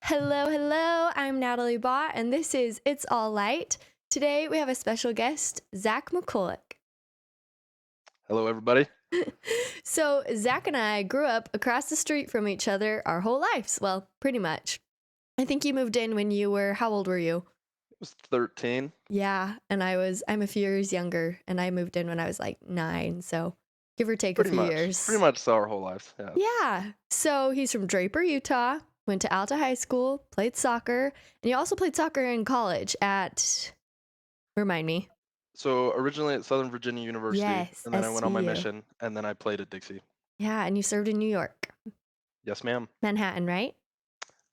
Hello, hello. I'm Natalie Bott, and this is It's All Light. Today we have a special guest, Zach McCulloch. Hello, everybody. So, Zach and I grew up across the street from each other our whole lives. Well, pretty much. I think you moved in when you were, how old were you? It was 13. Yeah, and I'm a few years younger, and I moved in when I was like 9. So, give or take a Pretty few much. Pretty years. much so our whole lives. Yeah. Yeah. So, he's from Draper, Utah, went to Alta High School, played soccer, and he also played soccer in college at, remind me. So originally at Southern Virginia University, Yes, and then I went on my SVU. mission, and then I played at Dixie. Yeah, and you served in New York, Yes, ma'am. Manhattan, right?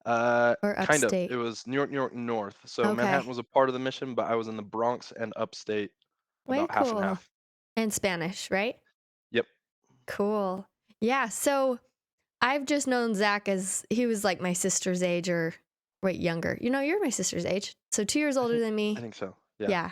Or Kind of. upstate? It was New York North. So Manhattan Okay. was a part of the mission, but I was in the Bronx and upstate Way about half and cool. half. And Spanish, right? Yep. Cool. Yeah, so I've just known Zach as he was like my sister's age or wait, younger. You know, you're my sister's age. So 2 years I older think than I me. think so. Yeah. Yeah.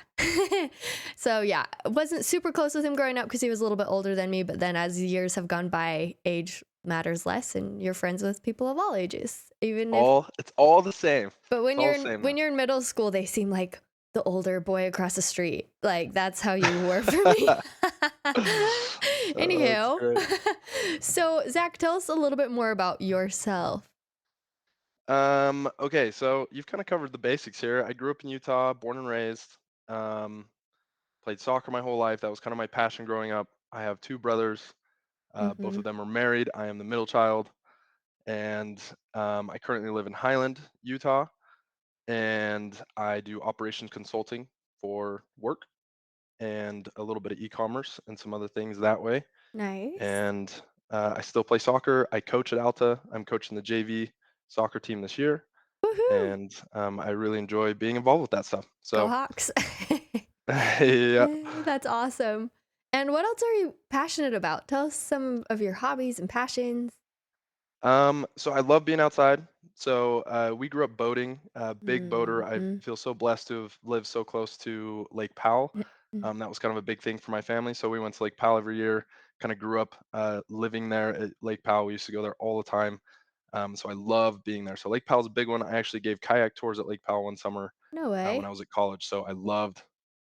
So yeah, wasn't super close with him growing up because he was a little bit older than me. But then as the years have gone by, age matters less, and you're friends with people of all ages, even if. It's all the same. But It's all the same when now. you're in middle school, they seem like the older boy across the street. Like that's how you were for me. That's Anywho, great. so Zach, tell us a little bit more about yourself. Okay, so you've kind of covered the basics here. I grew up in Utah, born and raised. Um, Played soccer my whole life. That was kind of my passion growing up. I have two brothers. Both Hmm. of them are married. I am the middle child, and I currently live in Highland, Utah, and I do operations consulting for work and a little bit of e-commerce and some other things that way. Nice. And I still play soccer. I coach at Alta. I'm coaching the JV soccer team this year, Woohoo! and I really enjoy being involved with that stuff. Go So, Hawks. yeah. That's awesome. And what else are you passionate about? Tell us some of your hobbies and passions. So I love being outside. So we grew up boating, big boater. I Mm-hmm. feel so blessed to have lived so close to Lake Powell. That was kind of a big thing for my family. So we went to Lake Powell every year. Kind of grew up living there at Lake Powell. We used to go there all the time. So I love being there. So Lake Powell's a big one. I actually gave kayak tours at Lake Powell one summer No when I way. was at college. So I loved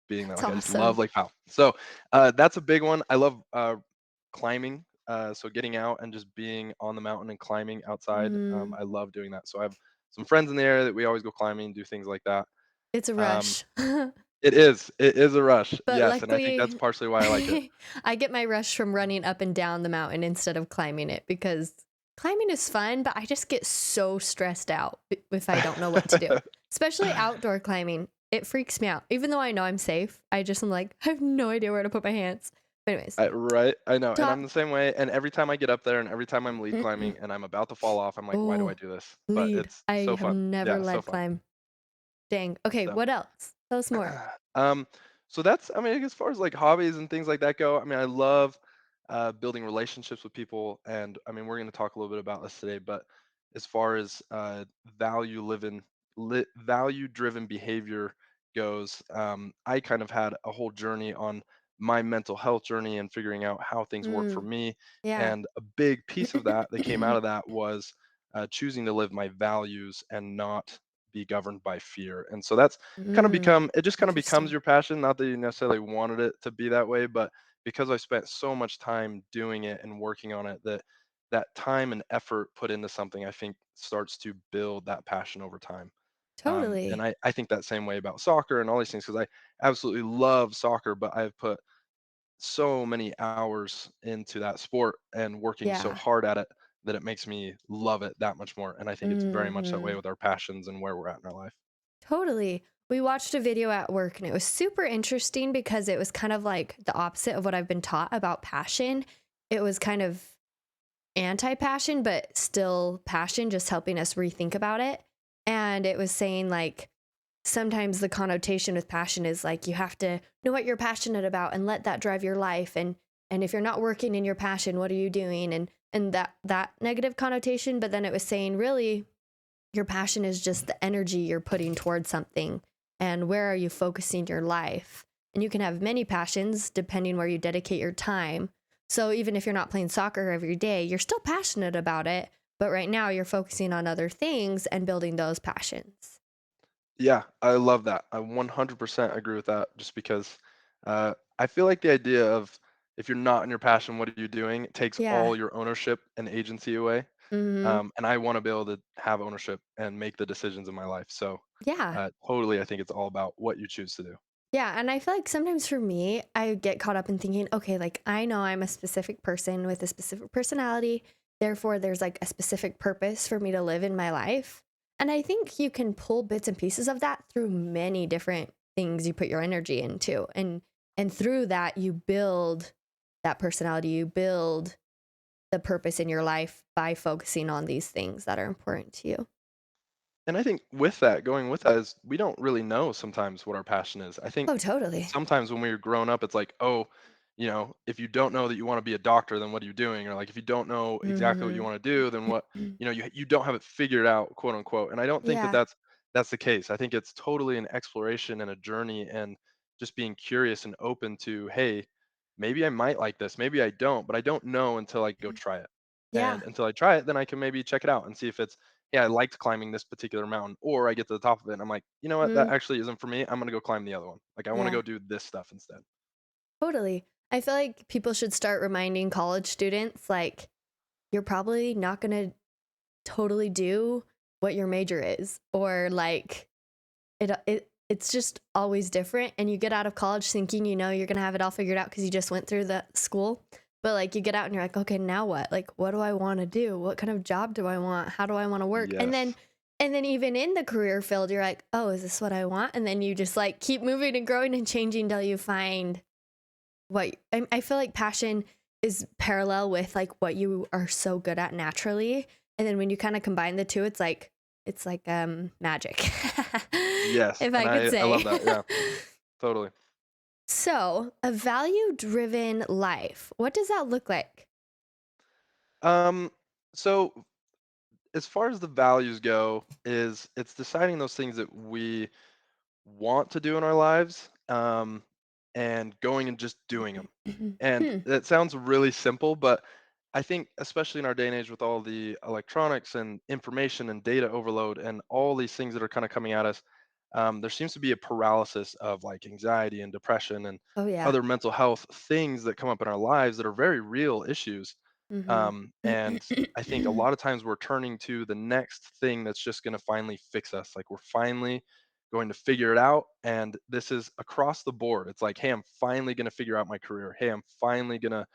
being there. That's Like I just love awesome. Lake Powell. So that's a big one. I love climbing. So getting out and just being on the mountain and climbing outside. Mm, I love doing that. So I have some friends in the area that we always go climbing, do things like that. it's a Um, rush. it is a rush. But Yes, and I think that's luckily, partially why I like it. I get my rush from running up and down the mountain instead of climbing it because climbing is fun, but I just get so stressed out if I don't know what to do, especially outdoor climbing. It freaks me out. Even though I know I'm safe, I just am like, I have no idea where to put my hands. But anyways, Right, I know, and I'm top. the same way. And every time I get up there, and every time I'm lead Mm-mm. climbing, and I'm about to fall off, I'm like, why do I Oh, do this? But lead. it's I so have fun. never Yeah, so led fun. climb. Dang. Okay, So. what else? Tell us more. Um, so that's, I mean, as far as like hobbies and things like that go, I mean, I love building relationships with people, and I mean, we're going to talk a little bit about this today. But as far as value-driven behavior goes, I kind of had a whole journey on my mental health journey and figuring out how things work for Mm, me. yeah. And a big piece of that that came out of that was choosing to live my values and not be governed by fear. And so that's Mm, it just kind of becomes interesting. your passion. Not that you necessarily wanted it to be that way, but because I spent so much time doing it and working on it, that time and effort put into something, I think starts to build that passion over time. And Totally. I think that same way about soccer and all these things, because I absolutely love soccer, but I've put so many hours into that sport and working so Yeah. hard at it that it makes me love it that much more. And I think it's very much that way Mhm. with our passions and where we're at in our life. Totally. We watched a video at work and it was super interesting because it was kind of like the opposite of what I've been taught about passion. It was kind of anti passion, but still passion, just helping us rethink about it. And it was saying like sometimes the connotation with passion is like you have to know what you're passionate about and let that drive your life. And if you're not working in your passion, what are you doing? And that negative connotation. But then it was saying really your passion is just the energy you're putting towards something and where are you focusing your life. And you can have many passions depending where you dedicate your time. So even if you're not playing soccer every day, you're still passionate about it, but right now you're focusing on other things and building those passions. Yeah, I love that. I 100% agree with that just because I feel like the idea of if you're not in your passion, what are you doing? It takes Yeah. all your ownership and agency away. Mhm. And I want to be able to have ownership and make the decisions in my life. So, Yeah. totally, I think it's all about what you choose to do. Yeah, and I feel like sometimes for me, I get caught up in thinking, okay, like I know I'm a specific person with a specific personality, therefore there's like a specific purpose for me to live in my life. And I think you can pull bits and pieces of that through many different things you put your energy into. And through that you build that personality, you build the purpose in your life by focusing on these things that are important to you. And I think with that, going with that is we don't really know sometimes what our passion is. I think Oh, totally. sometimes when we were growing up, it's like, oh, if you don't know that you want to be a doctor, then what are you doing? Or like if you don't know exactly what you Mhm. want to do, then what, you don't have it figured out, quote unquote. And I don't think that Yeah. that's the case. I think it's totally an exploration and a journey and just being curious and open to, hey, maybe I might like this, maybe I don't, but I don't know until I go try it. Yeah. And until I try it, then I can maybe check it out and see if it's yeah, I liked climbing this particular mountain, or I get to the top of it and I'm like, you know what, that Mm, actually isn't for me. I'm gonna go climb the other one. Like I want to yeah. go do this stuff instead. Totally. I feel like people should start reminding college students like you're probably not going to totally do what your major is or like it's just always different and you get out of college thinking you know you're going to have it all figured out cuz you just went through the school. But like you get out and you're like, "Okay, now what? Like what do I want to do? What kind of job do I want? How do I want to work?" Yes. And then even in the career field, you're like, "Oh, is this what I want?" And then you just like keep moving and growing and changing till you find what I feel like passion is parallel with like what you are so good at naturally, and then when you kind of combine the two, it's like magic, Yes. if And I could I love say. that. Yeah. Totally. So, a value driven life, what does that look like? Um, so as far as the values go, is it's deciding those things that we want to do in our lives, and going and just doing them. And Hmm. it sounds really simple, but I think especially in our day and age with all the electronics and information and data overload and all these things that are kind of coming at us, there seems to be a paralysis of like anxiety and depression and Oh yeah. other mental health things that come up in our lives that are very real issues. Hmm. And I think a lot of times we're turning to the next thing that's just going to finally fix us. Like we're finally going to figure it out. And this is across the board. It's like, hey, I'm finally going to figure out my career. Hey, I'm finally going to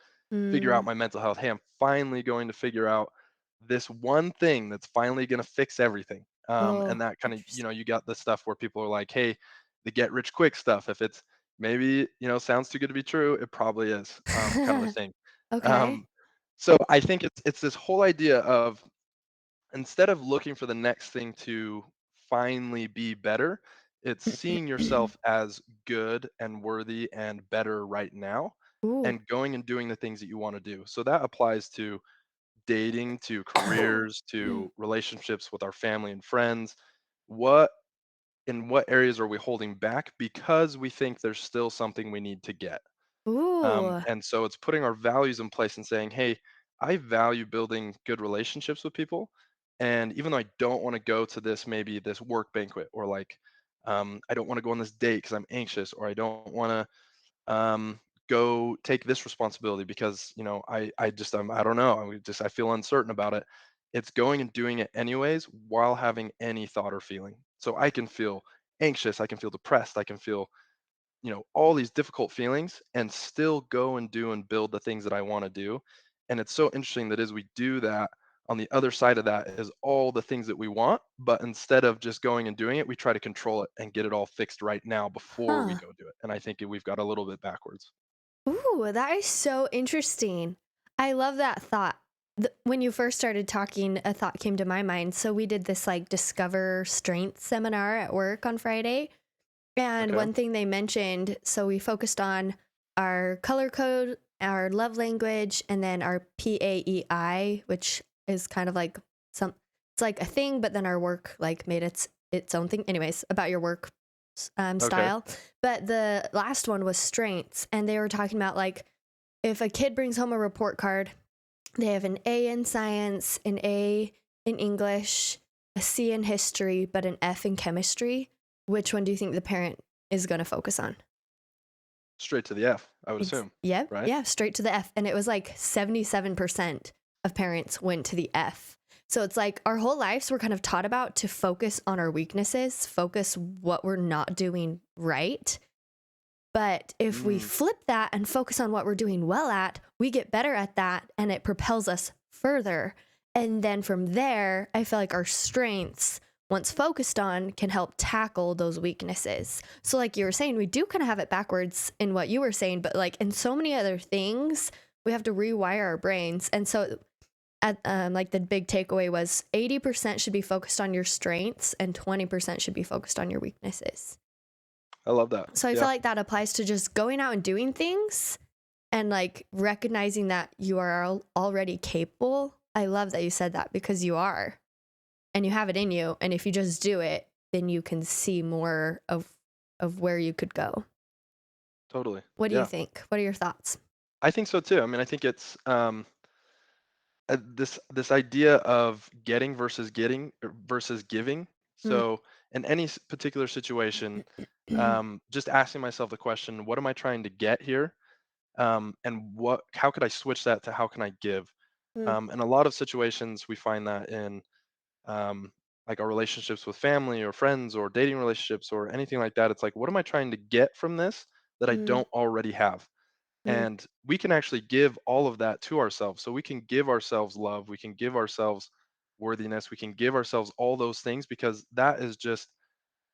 figure out Mm. my mental health. Hey, I'm finally going to figure out this one thing that's finally going to fix everything. And Oh, that kind of, interesting. you got the stuff where people are like, hey, the get rich quick stuff. If it's maybe, sounds too good to be true, it probably is, kind of a thing. Okay. Um, so I think it's this whole idea of instead of looking for the next thing to finally be better, it's seeing yourself as good and worthy and better right now Ooh. and going and doing the things that you want to do. So that applies to dating, to careers, to relationships with our family and friends. What in what areas are we holding back because we think there's still something we need to get? Ooh. And so it's putting our values in place and saying, hey, I value building good relationships with people. And even though I don't want to go to this, maybe this work banquet, or like, I don't want to go on this date because I'm anxious, or I don't want to go take this responsibility because, I don't know. I feel uncertain about it. It's going and doing it anyways while having any thought or feeling. So I can feel anxious, I can feel depressed, I can feel all these difficult feelings and still go and do and build the things that I want to do. And it's so interesting that as we do that, on the other side of that is all the things that we want, but instead of just going and doing it, we try to control it and get it all fixed right now before we Huh. go do it. And I think we've got a little bit backwards. Ooh, that is so interesting. I love that thought. When you first started talking, a thought came to my mind. So we did this like discover strength seminar at work on Friday. And Okay. one thing they mentioned, so we focused on our color code, our love language, and then our PAEI, which is kind of like some it's like a thing, but then our work like made its own thing. Anyways, about your work Okay. style. But the last one was strengths, and they were talking about like if a kid brings home a report card They have an A in science, an A in English, a C in history, but an F in chemistry. Which one do you think the parent is going to focus on? Straight to the F, I would assume, Yep, right? yeah, straight to the F. And it was like 77% of parents went to the F. So it's like our whole lives we're kind of taught about to focus on our weaknesses, focus what we're not doing right. But if we Mm, flip that and focus on what we're doing well at, we get better at that and it propels us further. And then from there, I feel like our strengths, once focused on, can help tackle those weaknesses. So, like you were saying, we do kind of have it backwards in what you were saying, but like in so many other things, we have to rewire our brains. And so, like the big takeaway was 80% should be focused on your strengths and 20% should be focused on your weaknesses. I love that. So I feel Yeah, like that applies to just going out and doing things and like recognizing that you are already capable. I love that you said that because you are and you have it in you. And if you just do it, then you can see more of where you could go. totally. What do you Yeah, think? What are your thoughts? I think so too. I mean, I think it's this idea of getting versus getting versus giving. Mm. So in any particular situation, just asking myself the question, what am I trying to get here? And how could I switch that to how can I give? Mm, In a lot of situations, we find that in um, like our relationships with family or friends or dating relationships or anything like that. It's like, what am I trying to get from this that I mm, don't already have? mm, And we can actually give all of that to ourselves. So we can give ourselves love, we can give ourselves worthiness, we can give ourselves all those things because that is just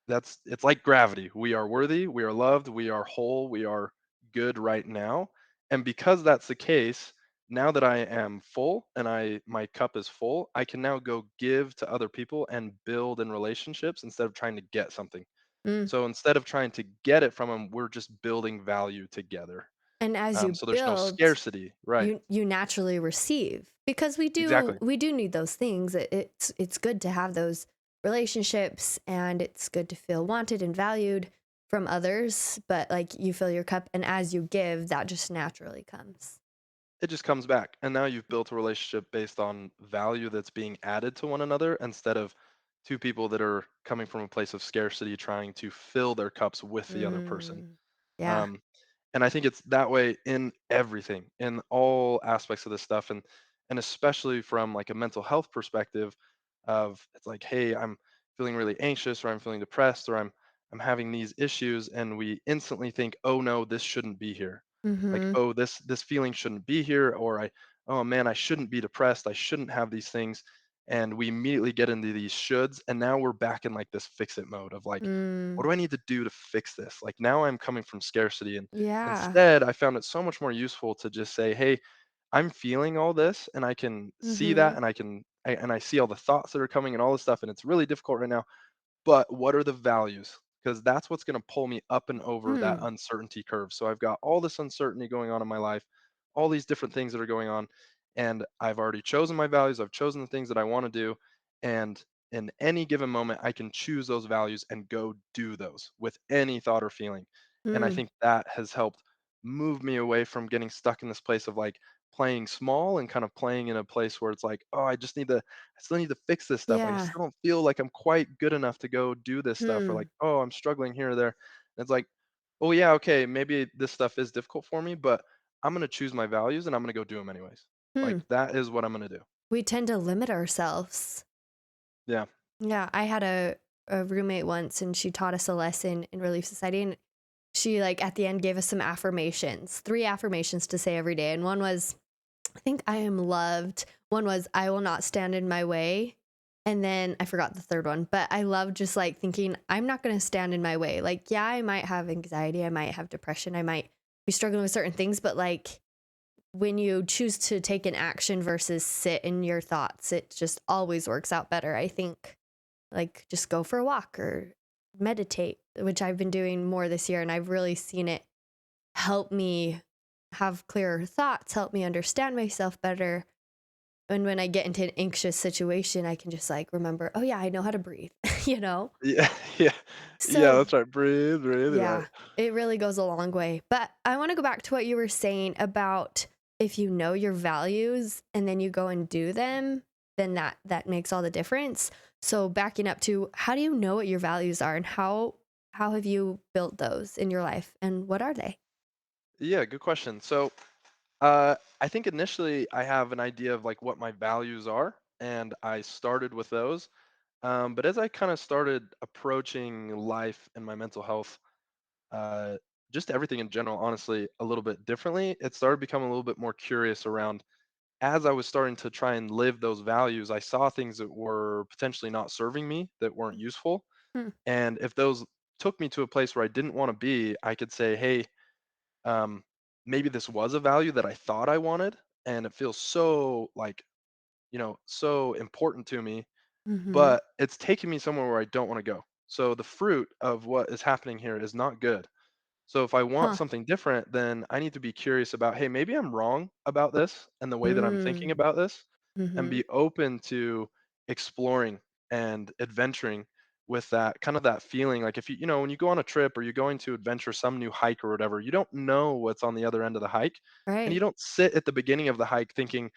that's it's like gravity. We are worthy, we are loved, we are whole, we are good right now. And because that's the case, now that I am full and my cup is full, I can now go give to other people and build in relationships instead of trying to get something. mm. So instead of trying to get it from them, we're just building value together. And as you So there's no build, scarcity, right? you naturally receive because we do Exactly. we do need those things. It's good to have those relationships and it's good to feel wanted and valued from others, but like you fill your cup and as you give that just naturally comes. It just comes back. And now you've built a relationship based on value that's being added to one another instead of two people that are coming from a place of scarcity trying to fill their cups with the other person. Mm, yeah. Um, and I think it's that way in everything, in all aspects of this stuff, and especially from like a mental health perspective of it's like, hey, I'm feeling really anxious or I'm feeling depressed or I'm having these issues, and we instantly think, oh no, this shouldn't be here. Like, Mhm. oh, this feeling shouldn't be here, or oh man, I shouldn't be depressed. I shouldn't have these things. And we immediately get into these shoulds, and now we're back in like this fix it mode of like, what Mm, do I need to do to fix this? Like now I'm coming from scarcity, and yeah. instead I found it so much more useful to just say, hey, I'm feeling all this, and I can see that, Mhm. and I see all the thoughts that are coming and all this stuff, and it's really difficult right now, but what are the values? Because that's what's going to pull me up and over that Mm, uncertainty curve. So I've got all this uncertainty going on in my life, all these different things that are going on, and I've already chosen my values. I've chosen the things that I want to do, and in any given moment, I can choose those values and go do those with any thought or feeling. And I mm, think that has helped move me away from getting stuck in this place of like playing small and kind of playing in a place where it's like, oh, I still need to fix this stuff. Like I yeah. still don't feel like I'm quite good enough to go do this stuff, or like, Hmm. oh, I'm struggling here or there. And it's like, oh yeah, okay, maybe this stuff is difficult for me, but I'm gonna choose my values and I'm gonna go do them anyways. Hmm. Like that is what I'm gonna do. We tend to limit ourselves. Yeah. Yeah, I had a roommate once and she taught us a lesson in Relief Society and she like at the end gave us some affirmations, 3 affirmations to say every day. And one was, I think I am loved. One was I will not stand in my way. And then I forgot the third one, but I love just like thinking I'm not going to stand in my way. Like, yeah, I might have anxiety, I might have depression, I might be struggling with certain things, but like when you choose to take an action versus sit in your thoughts, it just always works out better, I think. Like, just go for a walk or meditate, which I've been doing more this year, and I've really seen it help me have clearer thoughts, help me understand myself better. And when I get into an anxious situation, I can just like remember, oh yeah, I know how to breathe, you know? Yeah. Yeah. Yeah, So that's right. Breathe, breathe, right. yeah, it really goes a long way. But I want to go back to what you were saying about if you know your values and then you go and do them, then that makes all the difference. So backing up to, how do you know what your values are, and how have you built those in your life, and what are they? Yeah, good question. So, I think initially I have an idea of like what my values are, and I started with those. But as I kind of started approaching life and my mental health, uh, just everything in general, honestly, a little bit differently, it started becoming a little bit more curious around. As I was starting to try and live those values, I saw things that were potentially not serving me, that weren't useful. Hmm. And if those took me to a place where I didn't want to be, I could say, hey, um, maybe this was a value that I thought I wanted, and it feels so like, so important to me, Mhm. but it's taking me somewhere where I don't want to go. So the fruit of what is happening here is not good. So if I want Huh. something different, then I need to be curious about, hey, maybe I'm wrong about this and the way that I'm thinking Mm. about this, and Mhm. be open to exploring and adventuring with that kind of that feeling. Like if when you go on a trip or you're going to adventure some new hike or whatever, you don't know what's on the other end of the hike. And you Right. don't sit at the beginning of the hike thinking,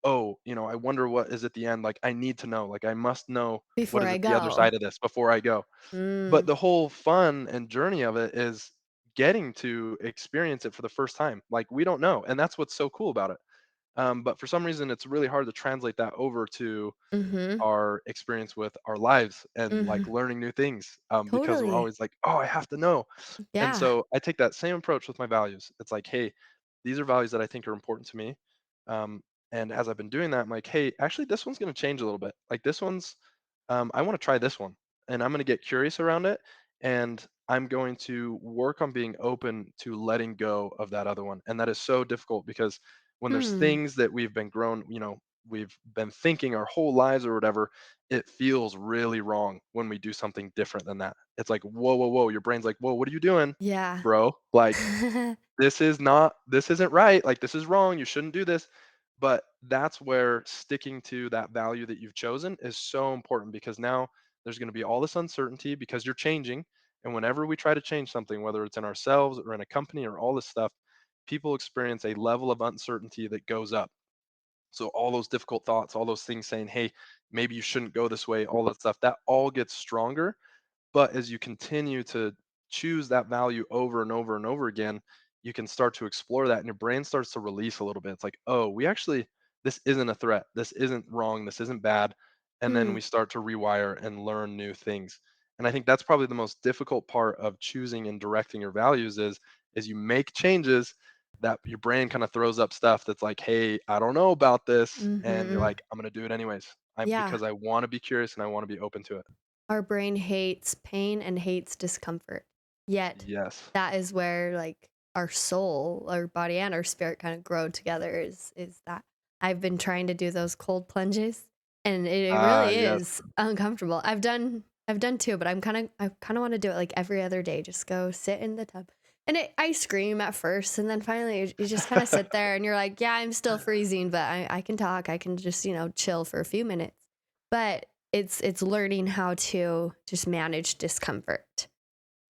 oh, I wonder what is at the end. Like I need to know, like I must know what Before is I at the other go. side of this before I go. But Mm. the whole fun and journey of it is getting to experience it for the first time. Like we don't know, and that's what's so cool about it. But for some reason, it's really hard to translate that over to Mhm. our experience with our lives and like Mhm. learning new things, because we're Totally. always like, oh, I have to know. And Yeah. so I take that same approach with my values. It's like, hey, these are values that I think are important to me. Um, and as I've been doing that, I'm like, hey, actually, this one's going to change a little bit. Like this one's, I want to try this one, and I'm going to get curious around it, and I'm going to work on being open to letting go of that other one. And that is so difficult because when there's Hmm. things that we've been grown, we've been thinking our whole lives or whatever, it feels really wrong when we do something different than that. It's like, whoa, whoa, whoa. Your brain's like, whoa, what are you doing, Yeah. bro? Like, this isn't right. Like, this is wrong. You shouldn't do this. But that's where sticking to that value that you've chosen is so important, because now there's going to be all this uncertainty because you're changing. And whenever we try to change something, whether it's in ourselves or in a company or all this stuff, people experience a level of uncertainty that goes up. So all those difficult thoughts, all those things saying, hey, maybe you shouldn't go this way, all that stuff, that all gets stronger. But as you continue to choose that value over and over and over again, you can start to explore that and your brain starts to release a little bit. It's like, oh, this isn't a threat. This isn't wrong. This isn't bad. And then Hmm. we start to rewire and learn new things. And I think that's probably the most difficult part of choosing and directing your values is you make changes that your brain kind of throws up stuff that's like, hey, I don't know about this. And you're Mhm. like, I'm going to do it anyways. Yeah. Because I want to be curious and I want to be open to it. Our brain hates pain and hates discomfort. Yet Yes. that is where, like, our soul, our body and our spirit kind of grow together, is that I've been trying to do those cold plunges, and it Ah, really yes. is uncomfortable. I've done 2, but I kinda wanna do it, like, every other day, just go sit in the tub. And I scream at first, and then finally you just kinda sit there and you're like, "Yeah, I'm still freezing, but I can talk, I can just, chill for a few minutes." But it's learning how to just manage discomfort.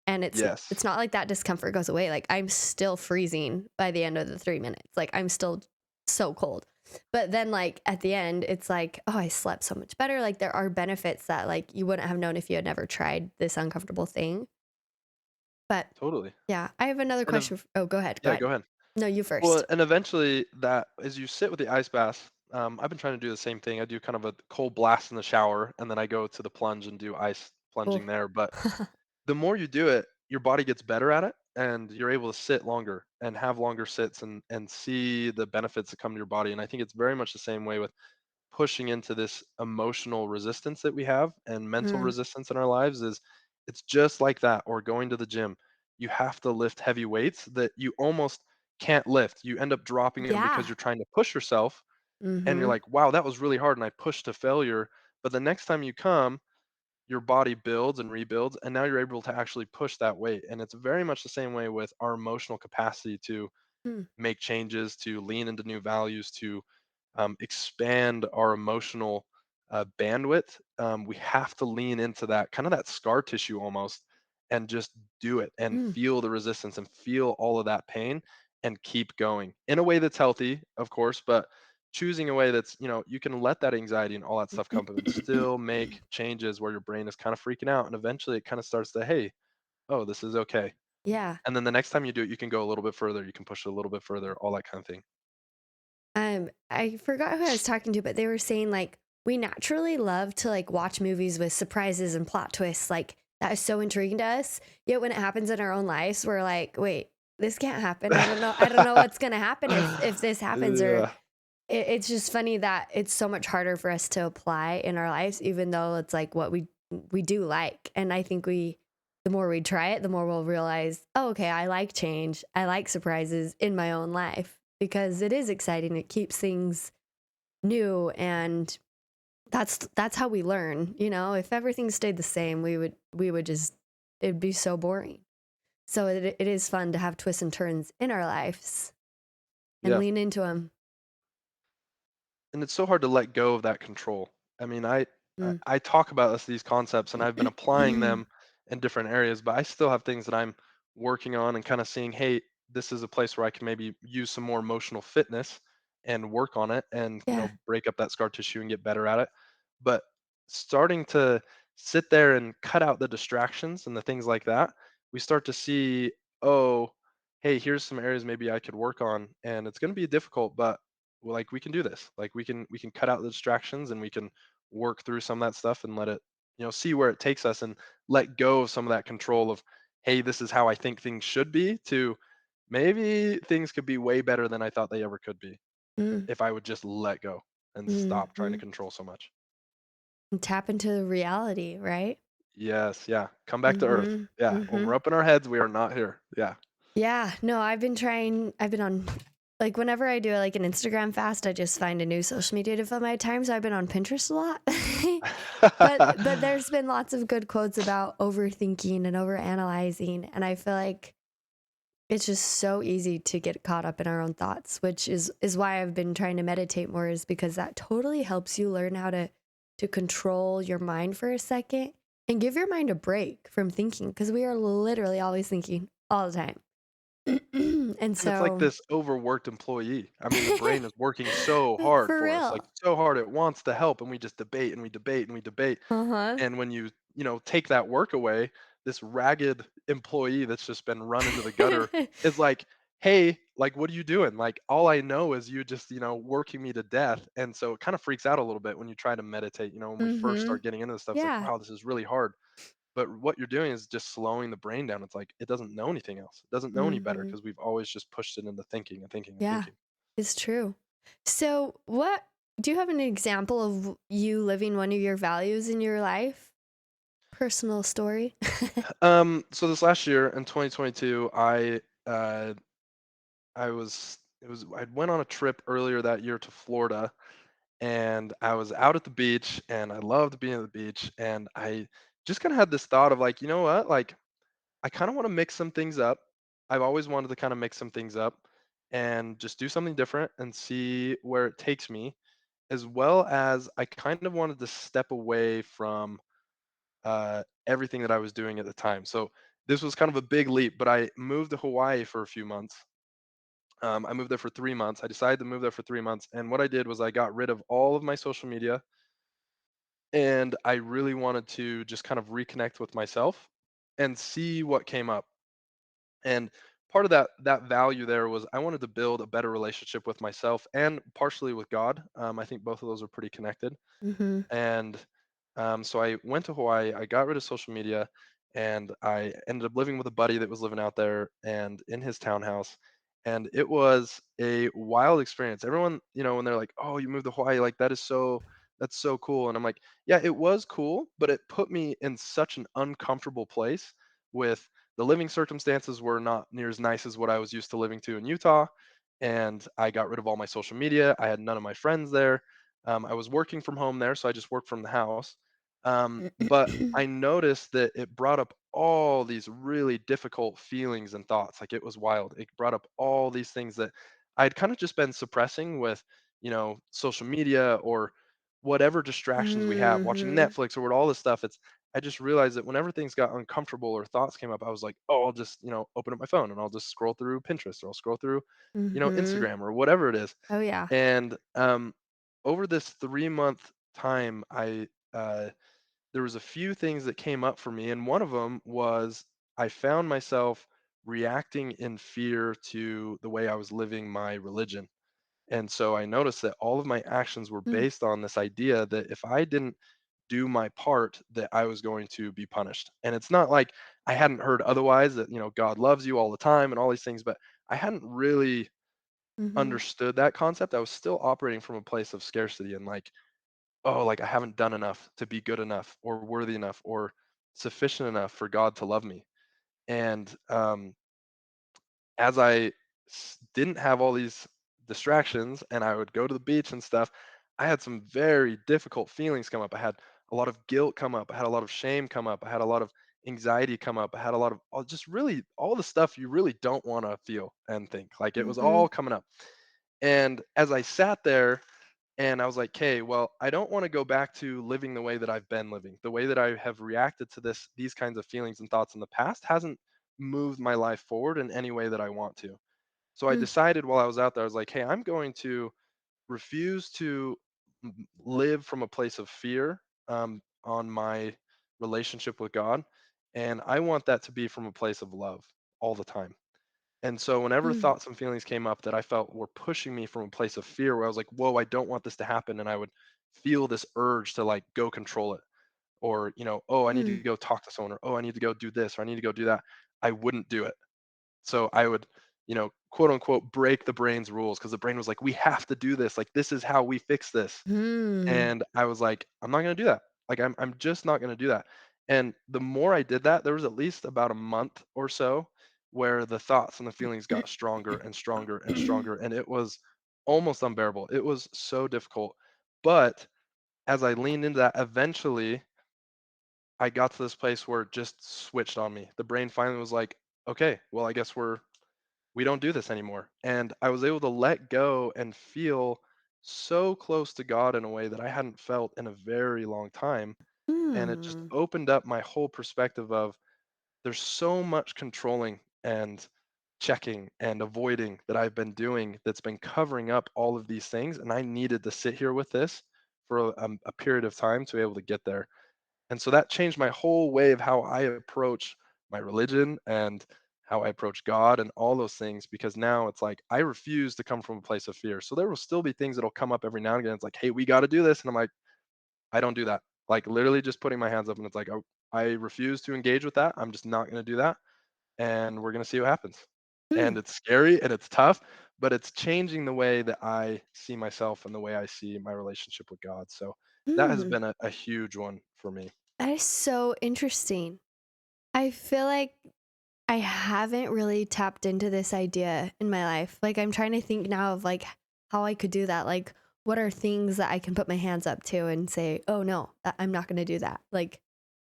And it's Yes, not like that discomfort goes away. Like, I'm still freezing by the end of the 3 minutes. Like, I'm still so cold. But then, like, at the end, it's like, "Oh, I slept so much better." Like, there are benefits that, like, you wouldn't have known if you had never tried this uncomfortable thing. But, totally. yeah, I have another And ev question f oh, go ahead, go Yeah, ahead. go ahead. No, you Well, first. and eventually that as you sit with the ice bath, I've been trying to do the same thing. I do kind of a cold blast in the shower, and then I go to the plunge and do ice Oh. plunging there. But the more you do it, your body gets better at it, and you're able to sit longer and have longer sits and see the benefits that come to your body. And I think it's very much the same way with pushing into this emotional resistance that we have and mental Mm. resistance in our lives. Is it's just like that, or going to the gym. You have to lift heavy weights that you almost can't lift. You end up dropping them because Yeah. you're trying to push yourself, and you're Mhm. like, wow, that was really hard and I pushed to failure. But the next time you come, your body builds and rebuilds, and now you're able to actually push that weight. And it's very much the same way with our emotional capacity to Mm. make changes, to lean into new values, to expand our emotional bandwidth. We have to lean into that kind of that scar tissue almost, and just do it and Mm. feel the resistance and feel all of that pain. and keep going in a way that's healthy, of course, but choosing a way that's, you can let that anxiety and all that stuff come up and still make changes where your brain is kind of freaking out. And eventually it kind of starts to, hey, oh, this is okay. Yeah. And then the next time you do it, you can go a little bit further, you can push it a little bit further, all that kind of thing. I forgot who I was talking to, but they were saying like we naturally love to like watch movies with surprises and plot twists. Like that is so intriguing to us. Yet when it happens in our own lives, we're like, wait, this can't happen. I don't know. I don't know what's gonna happen if this happens. Or Yeah. it's just funny that it's so much harder for us to apply in our lives, even though it's like what we do like. And I think the more we try it, the more we'll realize, oh, okay, I like change. I like surprises in my own life because it is exciting. It keeps things new, and that's how we learn. You know, if everything stayed the same, we would just it'd be so boring. So it is fun to have twists and turns in our lives and Yeah. lean into them. And it's so hard to let go of that control. I mean, I Mm. I talk about these concepts and I've been applying them in different areas, but I still have things that I'm working on and kind of seeing, hey, this is a place where I can maybe use some more emotional fitness and work on it and, Yeah. break up that scar tissue and get better at it. But starting to sit there and cut out the distractions and the things like that, we start to see, oh, hey, here's some areas maybe I could work on, and it's going to be difficult, but like we can do this. Like we can cut out the distractions and we can work through some of that stuff and let it, see where it takes us and let go of some of that control of, hey, this is how I think things should be, to maybe things could be way better than I thought they ever could be Mm. if I would just let go and stop trying to Mhm. control so much. And tap into reality, right? Yes, yeah. Come back to earth. Mhm. Yeah. When we're Mhm. up in our heads, we are not here. Yeah. Yeah, no, I've been on like whenever I do like an Instagram fast, I just find a new social media to fill my time, so I've been on Pinterest a lot. But there's been lots of good quotes about overthinking and overanalyzing, and I feel like it's just so easy to get caught up in our own thoughts, which is why I've been trying to meditate more, is because that totally helps you learn how to control your mind for a second and give your mind a break from thinking, because we are literally always thinking all the time. And And it's like so this overworked employee. I mean, the brain is working so hard for for us, like real. so hard it wants to help, and we just debate and we debate and we debate. Uh-huh. And when you take that work away, this ragged employee that's just been run into the gutter is like, "Hey, like, what are you doing? Like, all I know is you just, working me to death." And so it kind of freaks out a little bit when you try to meditate. When we first Mhm. start getting into this stuff, it's like, Yeah. wow, this is really hard. But what you're doing is just slowing the brain down. It's like it doesn't know anything else. It doesn't know any better Mhm. because we've always just pushed it into thinking and thinking and Yeah. thinking. It's true. So, what do you have an example of you living one of your values in your life? Personal story? So this last year in 2022, I was it was I went on a trip earlier that year to Florida, and I was out at the beach and I loved being at the beach, and I just kind of had this thought of like, you know what? Like I kind of want to mix some things up. I've always wanted to kind of mix some things up and just do something different and see where it takes me, as well as I kind of wanted to step away from everything that I was doing at the time. So this was kind of a big leap, but I moved to Hawaii for a few months. I moved there for 3 months. I decided to move there for 3 months. And what I did was I got rid of all of my social media, and I really wanted to just kind of reconnect with myself and see what came up. And part of that value there was I wanted to build a better relationship with myself and partially with God. I think both of those are pretty connected. Mhm. And so I went to Hawaii. I got rid of social media, and I ended up living with a buddy that was living out there and in his townhouse. And it was a wild experience. Everyone, when they're like, "Oh, you moved to Hawaii, like that's so cool." And I'm like, "Yeah, it was cool, but it put me in such an uncomfortable place with the living circumstances were not near as nice as what I was used to living to in Utah." And I got rid of all my social media. I had none of my friends there. I was working from home there, so I just worked from the house. But I noticed that it brought up all these really difficult feelings and thoughts. Like it was wild. It brought up all these things that I'd kind of just been suppressing with, social media or whatever distractions we have, watching Mhm. Netflix or what all this stuff. I just realized that whenever things got uncomfortable or thoughts came up, I was like, oh, I'll just, open up my phone and I'll just scroll through Pinterest, or I'll scroll through, Mhm. Instagram or whatever it is. Oh, yeah. And over this 3-month time, there was a few things that came up for me, and one of them was I found myself reacting in fear to the way I was living my religion. And so I noticed that all of my actions were Mm, based on this idea that if I didn't do my part, that I was going to be punished. And it's not like I hadn't heard otherwise, that, God loves you all the time and all these things, but I hadn't really mhm, understood that concept. I was still operating from a place of scarcity and like, oh, like I haven't done enough to be good enough or worthy enough or sufficient enough for God to love me. And as didn't have all these distractions and I would go to the beach and stuff, I had some very difficult feelings come up. I had a lot of guilt come up. I had a lot of shame come up. I had a lot of anxiety come up. I had a lot of just really all the stuff you really don't want to feel and think. Like it was mhm, all coming up. And as I sat there and I was like, "Okay, well, I don't want to go back to living the way that I've been living. The way that I have reacted to these kinds of feelings and thoughts in the past hasn't moved my life forward in any way that I want to." So I mm, decided while I was out there, I was like, "Hey, I'm going to refuse to live from a place of fear on my relationship with God, and I want that to be from a place of love all the time." And so whenever mm, thoughts and feelings came up that I felt were pushing me from a place of fear, where I was like, "Whoa, I don't want this to happen," and I would feel this urge to like go control it, or "Oh, I need mm, to go talk to someone," or "Oh, I need to go do this," or "I need to go do that." I wouldn't do it. So I would, quote unquote, break the brain's rules because the brain was like, we have to do this. Like, this is how we fix this. hmm, And I was like, I'm not going to do that. Like, I'm just not going to do that. And the more I did that, there was at least about a month or so where the thoughts and the feelings got stronger and stronger and stronger. And it was almost unbearable. It was so difficult. But as I leaned into that, eventually I got to this place where it just switched on me. The brain finally was like, okay, well, I guess we don't do this anymore. And I was able to let go and feel so close to God in a way that I hadn't felt in a very long time. And it just hmm, opened up my whole perspective of there's so much controlling and checking and avoiding that I've been doing that's been covering up all of these things. And I needed to sit here with this for a period of time to be able to get there. And so that changed my whole way of how I approach my religion and how I approach God and all those things, because now it's like I refuse to come from a place of fear. So there will still be things that'll come up every now and again. It's like, hey, we got to do this. And I'm like, I don't do that. Like literally just putting my hands up and it's like, oh, I refuse to engage with that. I'm just not going to do that. And we're going to see what happens. hmm, And it's scary and it's tough, but it's changing the way that I see myself and the way I see my relationship with God. So that has hmm. been a huge one for me. That is so interesting. I feel like I haven't really tapped into this idea in my life. Like, I'm trying to think now of like how I could do that. Like, what are things that I can put my hands up to and say, "Oh no, I'm not going to do that." Like,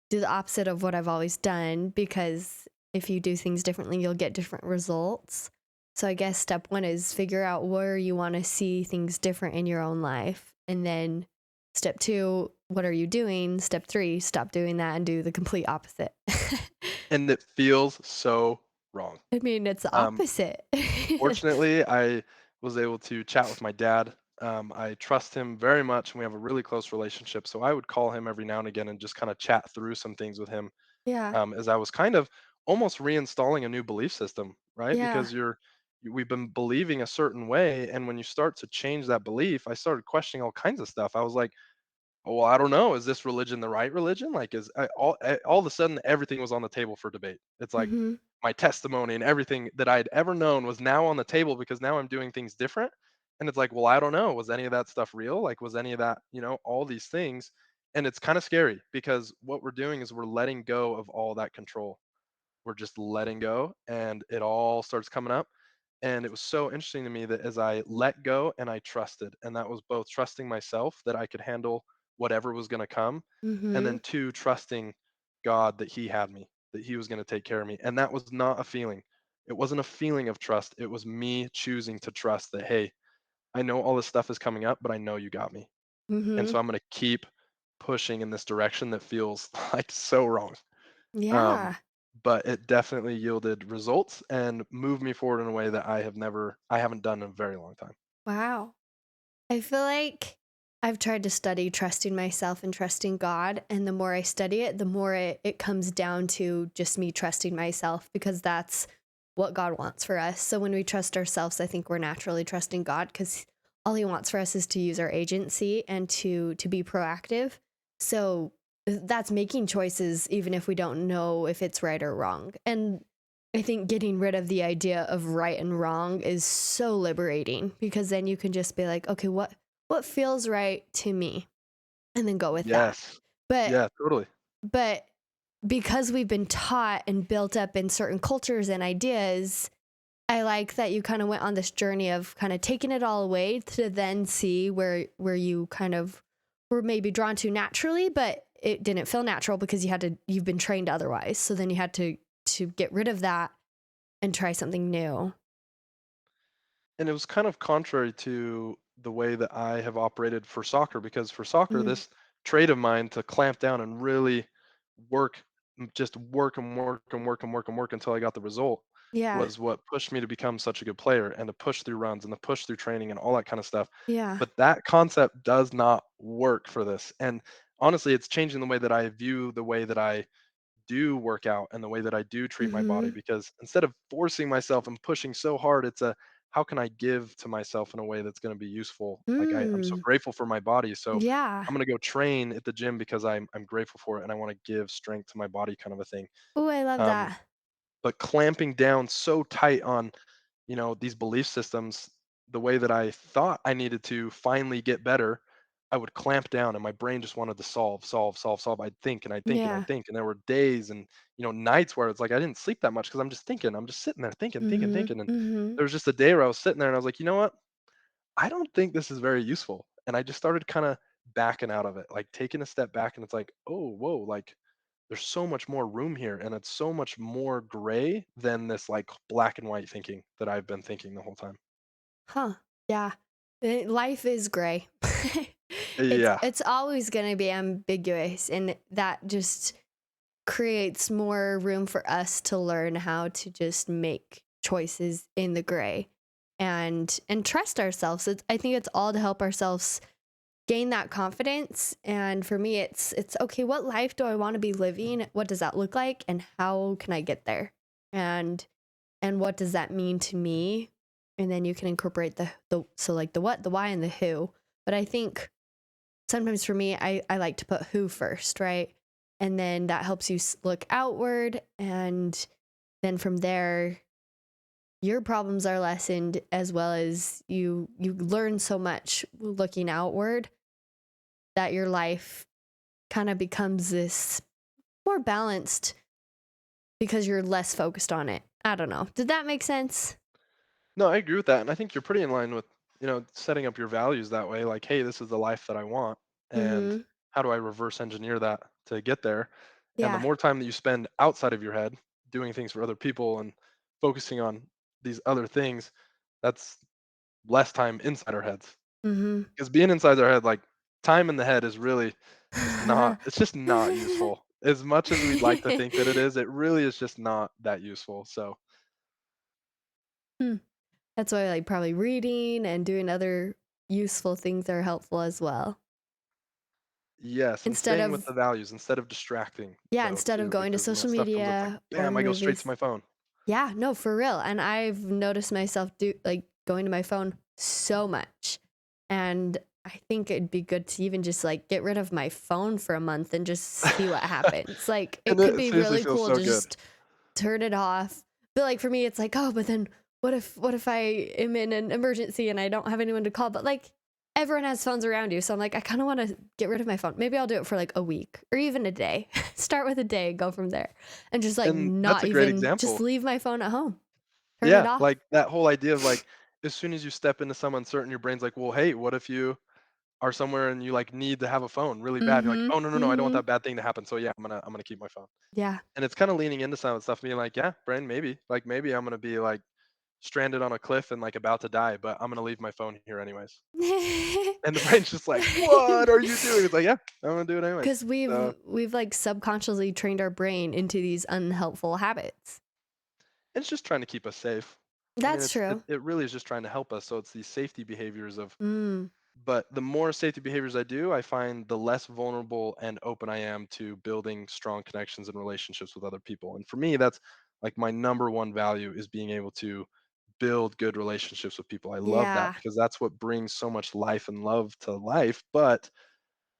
do the opposite of what I've always done, because if you do things differently, you'll get different results. So I guess step 1 is figure out where you want to see things different in your own life. And then step 2, what are you doing? Step 3, stop doing that and do the complete opposite. And it feels so wrong. I mean, it's the Um, opposite. Fortunately, I was able to chat with my dad. I trust him very much, and we have a really close relationship. So I would call him every now and again and just kind of chat through some things with him, Yeah. as I was kind of almost reinstalling a new belief system, right? Yeah. Because we've been believing a certain way, and when you start to change that belief, I started questioning all kinds of stuff. I was like, well, I don't know. Is this religion the right religion? Like, all of a sudden everything was on the table for debate. It's like Mhm. my testimony and everything that I'd ever known was now on the table because now I'm doing things different. And it's like, well, I don't know. Was any of that stuff real? Like, was any of that, all these things? And it's kind of scary because what we're doing is we're letting go of all that control. We're just letting go and it all starts coming up. And it was so interesting to me that as I let go and I trusted, and that was both trusting myself that I could handle whatever was going to come, and then Mhm. two, trusting God that He had me, that He was going to take care of me. And that was not a feeling. It wasn't a feeling of trust. It was me choosing to trust that, hey, I know all this stuff is coming up, but I know you got me. And Mhm. so I'm going to keep pushing in this direction that feels like so wrong. Um, Yeah. but it definitely yielded results and moved me forward in a way that I haven't done in a very long time. Wow. I feel like I've tried to study trusting myself and trusting God. And the more I study it, the more it comes down to just me trusting myself because that's what God wants for us. So when we trust ourselves, I think we're naturally trusting God because all he wants for us is to use our agency and to be proactive. So that's making choices even if we don't know if it's right or wrong. And I think getting rid of the idea of right and wrong is so liberating because then you can just be like, okay, what feels right to me and then go with that. Yes. But Yeah, totally. but because we've been taught and built up in certain cultures and ideas, I like that you kind of went on this journey of kind of taking it all away to then see where you kind of were maybe drawn to naturally, but it didn't feel natural because you've been trained otherwise. So then you had to get rid of that and try something new. And it was kind of contrary to the way that I have operated for soccer because for soccer, Mhm. this trait of mine to clamp down and really work, just work and work and work and work and work until I got the result Yeah. was what pushed me to become such a good player and to push through runs and to push through training and all that kind of stuff. Yeah. But that concept does not work for this. And honestly, it's changing the way that I view the way that I do work out and the way that I do treat my body Mhm. because instead of forcing myself and pushing so hard, it's a how can I give to myself in a way that's going to be useful? Like I'm so Mm. grateful for my body. So Yeah. I'm going to go train at the gym because I'm grateful for it and I want to give strength to my body kind of a thing. Oh, I love Um, that. but clamping down so tight on these belief systems, the way that I thought I needed to finally get better, I would clamp down and my brain just wanted to solve, solve, solve, solve. I'd think and I'd think and Yeah. I'd think. And there were days and, nights where it's like I didn't sleep that much because I'm just thinking. I'm just sitting there thinking, thinking, Mhm. thinking. And Mhm. there was just a day where I was sitting there and I was like, you know what? I don't think this is very useful. And I just started kind of backing out of it, like taking a step back. And it's like, oh, whoa, like there's so much more room here. And it's so much more gray than this like black and white thinking that I've been thinking the whole time. Huh. Yeah. Life is gray. Yeah. It's always going to be ambiguous and that just creates more room for us to learn how to just make choices in the gray and trust ourselves. I think it's all to help ourselves gain that confidence. And for me, it's okay, what life do I want to be living? What does that look like? And how can I get there? And and what does that mean to me? And then you can incorporate the so like the what, the why, and the who. But I think sometimes for me, I like to put who first, right? And then that helps you look outward, and then from there, your problems are lessened as well as you learn so much looking outward that your life kind of becomes this more balanced because you're less focused on it. I don't know. Did that make sense? No, I agree with that. And I think you're pretty in line with, setting up your values that way. Like, hey, this is the life that I want. And Mhm. how do I reverse engineer that to get there? And the Yeah. more time that you spend outside of your head doing things for other people and focusing on these other things, that's less time inside our heads. Mhm. Because being inside our head, like time in the head is really it's just not useful. As much as we'd like to think that it really is just not that useful. So, Hmm. That's why like probably reading and doing other useful things are helpful as well. yes, and Instead staying with of the values instead of distracting yeah, though instead of too, going to because when that social stuff comes up, it's like, media or bam, I go straight to movies. my phone. Yeah, no, for real. And I've noticed myself do like going to my phone so much. And I think it'd be good to even just like get rid of my phone for a month and just see what happens. Like And it could it be seriously really feels cool so to good. just turn it off. But like for me, it's like, oh, but then what if I am in an emergency and I don't have anyone to call? But like everyone has phones around you. So I'm like, I kind of want to get rid of my phone. Maybe I'll do it for like a week or even a day. Start with a day, go from there. And just like And that's not a great even just example. leave my phone at home. Turn it Yeah, off. like that whole idea of like as soon as you step into some uncertain, your brain's like, well, hey, what if you are somewhere and you like need to have a phone really bad? And you're like, Mhm. oh no, no, no, I don't want Mhm. that bad thing to happen. So yeah, I'm gonna keep my phone. Yeah. And it's kind of leaning into some of the stuff, being like, yeah, brain, maybe. Like maybe I'm gonna be like stranded on a cliff and like about to die, but I'm gonna leave my phone here anyways. And the brain's just like, what are you doing? It's like, yeah, I'm gonna do it anyways. Because So we've like subconsciously trained our brain into these unhelpful habits. it's just trying to keep us safe. I mean, That's true. it really is just trying to help us. So it's these safety behaviors of, Mm, but the more safety behaviors I do, I find the less vulnerable and open I am to building strong connections and relationships with other people. And for me, that's like my number one value is being able to build good relationships with people. I love that yeah. because that's what brings so much life and love to life. But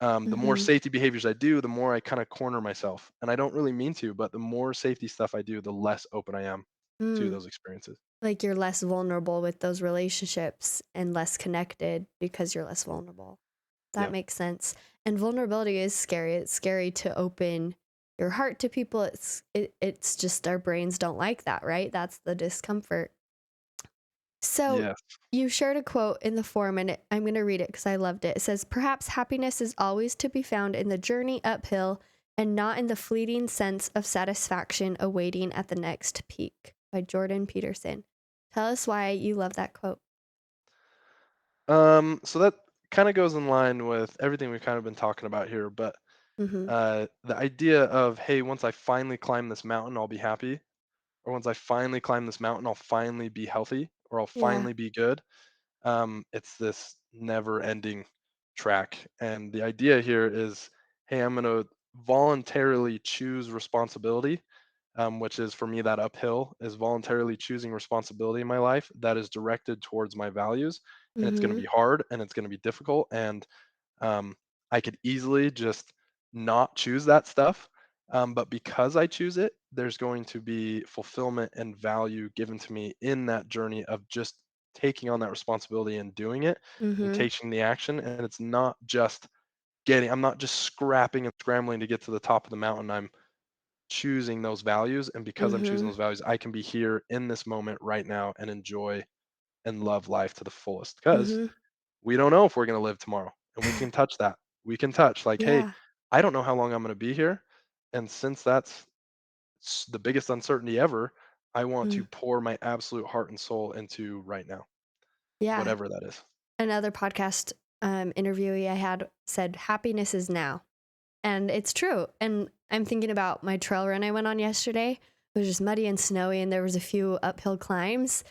the more Hmm. safety behaviors I do, the more I kind of corner myself. And I don't really mean to, but the more safety stuff I do, the less open I am to Mm. those experiences. Like you're less vulnerable with those relationships and less connected because you're less vulnerable. That Yeah. makes sense. And vulnerability is scary. It's scary to open your heart to people. It's just our brains don't like that, right? That's the discomfort. So Yes. you shared a quote in the forum, and I'm going to read it because I loved it. It says, "Perhaps happiness is always to be found in the journey uphill and not in the fleeting sense of satisfaction awaiting at the next peak," by Jordan Peterson. Tell us why you love that quote. So that kind of goes in line with everything we've kind of been talking about here, but Mm-hmm. the idea of, hey, once I finally climb this mountain, I'll be happy, or once I finally climb this mountain, I'll finally be healthy, or I'll Yeah. finally be good. It's this never-ending track, and the idea here is, hey, I'm going to voluntarily choose responsibility, which is for me that uphill is voluntarily choosing responsibility in my life that is directed towards my values, and it's going to Mm-hmm. be hard and it's going to be difficult, and um, I could easily just not choose that stuff. But because I choose it, there's going to be fulfillment and value given to me in that journey of just taking on that responsibility and doing it and Mm-hmm. taking the action. And it's not just I'm not just scrapping and scrambling to get to the top of the mountain. I'm choosing those values. And because I'm choosing Mm-hmm. those values, I can be here in this moment right now and enjoy and love life to the fullest. Because Mm-hmm. we don't know if we're going to live tomorrow and we can touch that. We can touch like, hey, Yeah. I don't know how long I'm going to be here. And since that's the biggest uncertainty ever, I want to Mm. pour my absolute heart and soul into right now, Yeah. whatever that is. Another podcast interviewee I had said, happiness is now. And it's true. And I'm thinking about my trail run I went on yesterday. It was just muddy and snowy, and there was a few uphill climbs.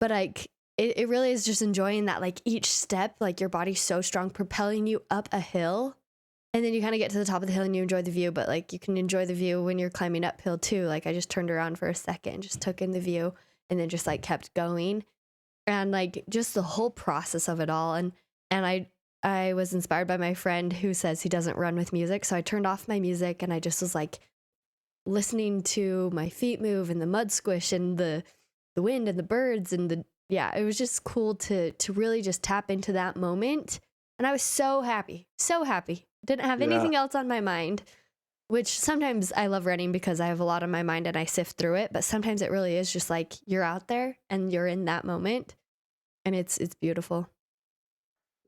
But like, it really is just enjoying that. Like each step, like your body's so strong, propelling you up a hill. And then you kind of get to the top of the hill and you enjoy the view. But like, you can enjoy the view when you're climbing uphill too. Like, I just turned around for a second, just took in the view, and then just like kept going. And like just the whole process of it all. And I was inspired by my friend who says he doesn't run with music, so I turned off my music and I just was like listening to my feet move and the mud squish and the wind and the birds and the yeah, it was just cool to really just tap into that moment. And I was so happy, so happy. Didn't have Yeah. anything else on my mind, which sometimes I love running because I have a lot on my mind and I sift through it, but sometimes it really is just like you're out there and you're in that moment, and it's beautiful.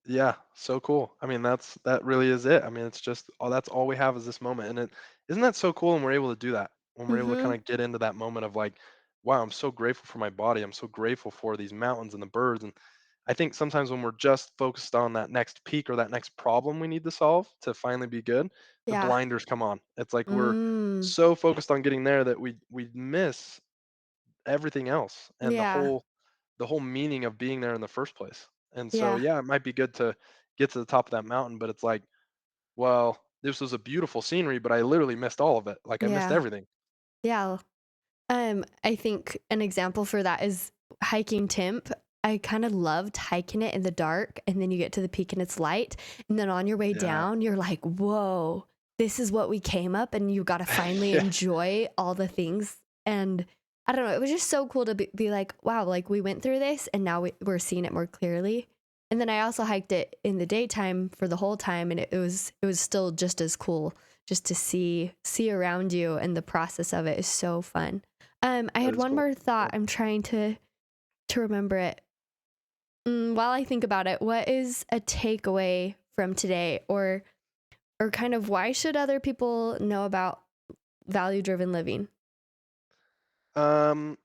Yeah, so cool. I mean, that really is it. I mean, it's just that's all we have is this moment. And it isn't that so cool when we're able to do that. When we're able to kind Mhm. of get into that moment of like, wow, I'm so grateful for my body. I'm so grateful for these mountains and the birds. And I think sometimes when we're just focused on that next peak or that next problem we need to solve to finally be good, the Yeah. blinders come on. It's like we're Mm. so focused on getting there that we miss everything else and Yeah. the whole meaning of being there in the first place. And so, Yeah. yeah, it might be good to get to the top of that mountain, but it's like, well, this was a beautiful scenery, but I literally missed all of it. Like I missed Yeah. everything. Yeah. I think an example for that is hiking Timp. I kind of loved hiking it in the dark, and then you get to the peak and it's light. And then on your way Yeah. down, you're like, whoa, this is what we came up, and you got to finally Yeah. enjoy all the things. And I don't know, it was just so cool to be like, wow, like we went through this and now we're seeing it more clearly. And then I also hiked it in the daytime for the whole time, and it was still just as cool just to see around you, and the process of it is so fun. I That had is one cool. more thought. I'm trying to remember it. While I think about it, what is a takeaway from today, or kind of why should other people know about value driven living? Um,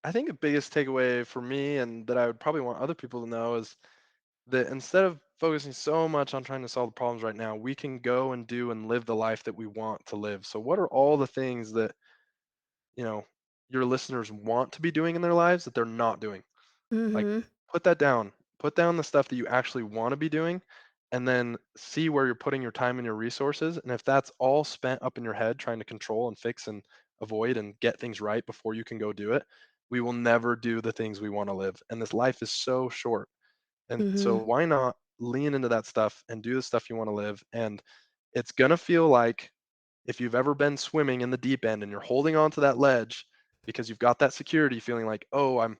I think the biggest takeaway for me and that I would probably want other people to know is that instead of focusing so much on trying to solve the problems right now, we can go and do and live the life that we want to live. So what are all the things that, you know, your listeners want to be doing in their lives that they're not doing? Like, Mhm. put that down. Put down the stuff that you actually want to be doing, and then see where you're putting your time and your resources. And if that's all spent up in your head trying to control and fix and avoid and get things right before you can go do it, we will never do the things we want to live. And this life is so short. And so Mhm. why not lean into that stuff and do the stuff you want to live? And it's going to feel like, if you've ever been swimming in the deep end and you're holding on to that ledge because you've got that security feeling like, oh, I'm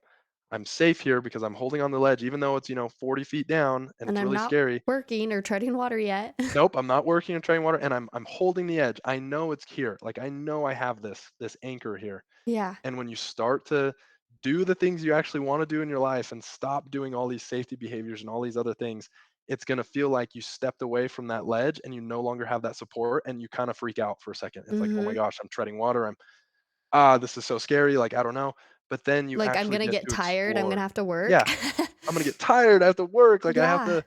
safe here because I'm holding on the ledge, even though it's, 40 feet down and And it's I'm really not scary. working or treading water yet. Nope, I'm not working or treading water, and I'm holding the edge. I know it's here. Like, I know I have this anchor here. Yeah. And when you start to do the things you actually want to do in your life and stop doing all these safety behaviors and all these other things, it's going to feel like you stepped away from that ledge and you no longer have that support, and you kind of freak out for a second. It's like, oh my Mhm. gosh, I'm treading water. This is so scary. Like, I don't know. But then you Like, I'm actually gonna get get to tired, I'm gonna explore. have to work. Yeah, I'm gonna get tired. I have to work. Like, I have Yeah. to.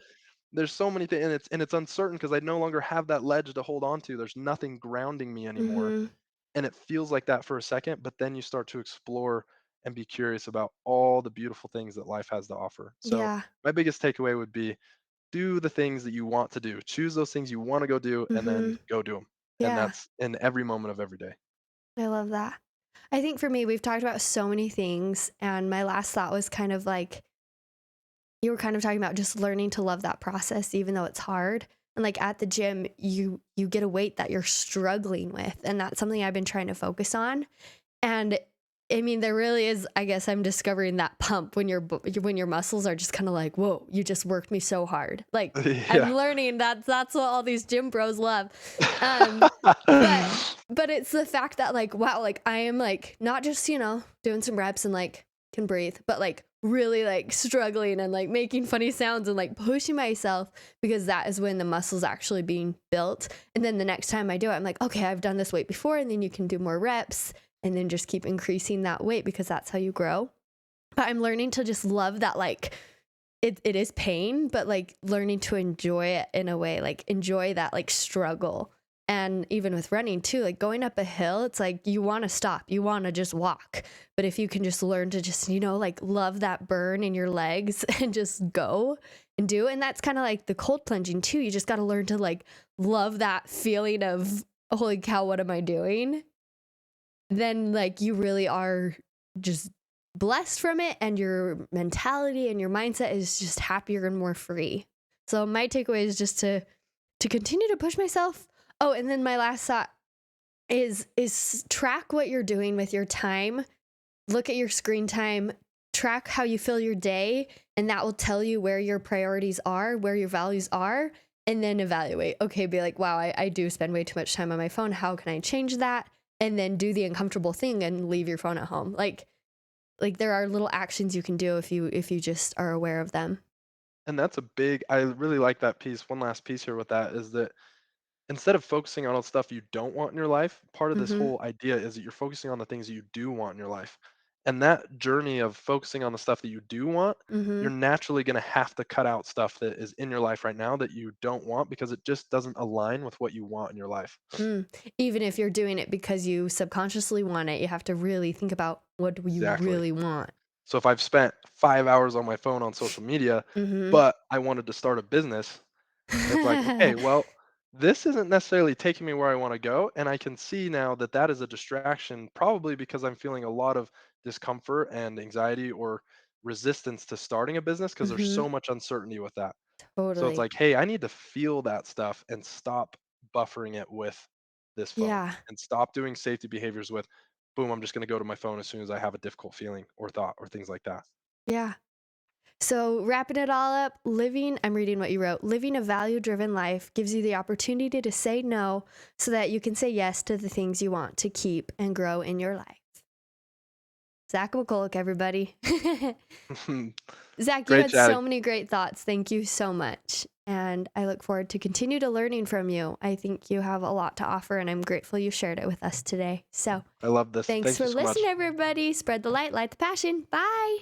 There's so many things, and it's uncertain because I no longer have that ledge to hold on to. There's nothing grounding me anymore, Mhm. and it feels like that for a second. But then you start to explore and be curious about all the beautiful things that life has to offer. So Yeah. my biggest takeaway would be, do the things that you want to do. Choose those things you want to go do, and then Mhm. go do them. And Yeah. that's in every moment of every day. I love that. I think for me, we've talked about so many things, and my last thought was kind of like you were kind of talking about just learning to love that process even though it's hard. And like at the gym, you get a weight that you're struggling with, and that's something I've been trying to focus on. And I mean, there really is, I guess I'm discovering that pump when when your muscles are just kind of like, "Whoa, you just worked me so hard." Like I'm Yeah. learning that's what all these gym bros love. Um but but it's the fact that like wow, like I am like not just, doing some reps and like can breathe, but like really like struggling and like making funny sounds and like pushing myself because that is when the muscle's actually being built. And then the next time I do it, I'm like, okay, I've done this weight before, and then you can do more reps and then just keep increasing that weight because that's how you grow. But I'm learning to just love that like it is pain, but like learning to enjoy it in a way, like enjoy that like struggle. And even with running too, like going up a hill, it's like you want to stop, you want to just walk. But if you can just learn to just, like love that burn in your legs and just go and do. And that's kind of like the cold plunging too. You just got to learn to like love that feeling of, holy cow, what am I doing? Then like you really are just blessed from it, and your mentality and your mindset is just happier and more free. So my takeaway is just to continue to push myself. Oh, and then my last thought is track what you're doing with your time. Look at your screen time, track how you fill your day, and that will tell you where your priorities are, where your values are, and then evaluate. Okay, be like, wow, I do spend way too much time on my phone. How can I change that? And then do the uncomfortable thing and leave your phone at home. Like there are little actions you can do if you just are aware of them. And that's a big, I really like that piece. One last piece here with that is that instead of focusing on all the stuff you don't want in your life, part of this Mhm. whole idea is that you're focusing on the things that you do want in your life. And that journey of focusing on the stuff that you do want, you're Mhm. naturally going to have to cut out stuff that is in your life right now that you don't want because it just doesn't align with what you want in your life. Mm. Even if you're doing it because you subconsciously want it, you have to really think about what do you Exactly. really want. So if I've spent 5 hours on my phone on social media, Mhm. but I wanted to start a business, it's like, okay, well, this isn't necessarily taking me where I want to go. And I can see now that that is a distraction, probably because I'm feeling a lot of discomfort and anxiety or resistance to starting a business because there's Mhm. so much uncertainty with that. So it's Totally. like, hey, I need to feel that stuff and stop buffering it with this phone Yeah. and stop doing safety behaviors with, boom, I'm just going to go to my phone as soon as I have a difficult feeling or thought or things like that. Yeah. So, wrapping it all up, I'm reading what you wrote. Living a value driven life gives you the opportunity to say no so that you can say yes to the things you want to keep and grow in your life. Zach McCulloch, everybody. Zach, you Great had so chatting. many great thoughts. Thank you so much. And I look forward to continue to learning from you. I think you have a lot to offer, and I'm grateful you shared it with us today. So I love this. thanks Thank you for so listening, much. everybody. Spread the light the passion. Bye.